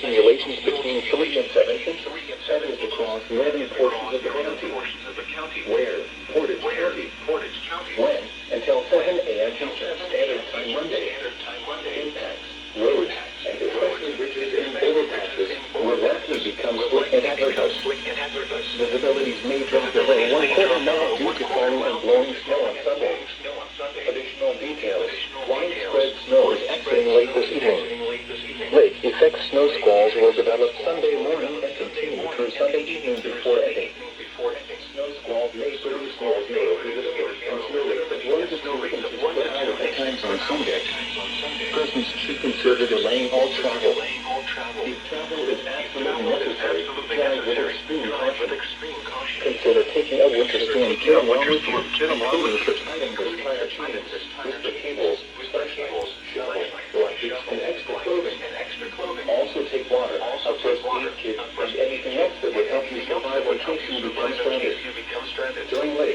accumulations between 3 and 7 inches. 7 is across northern portions of the county. Where? Portage County. When? Until 7 a.m. Eastern Standard Time Monday. Impacts. Roads, and especially bridges and overpasses, will likely become slick and hazardous. Visibilities may drop below 1/4 mile due to falling and blowing snow on Sunday. Additional details. Widespread snow is exiting late this evening. Lake effect snow squalls will develop Sunday morning and continue through Sunday evening before ending. Snow squalls may produce small snow through the skirts and snow lakes that runs its inches per hour at times on Sunday. Persons should consider delaying all travel. If travel is absolutely necessary, drive with extreme caution. Consider taking a winter storm kit along with you, including such items as tire chains, whisper cables, shovels, blankets, and extra clothing. Also take water, a first aid kit, and anything else that would help you survive in case you become stranded. During late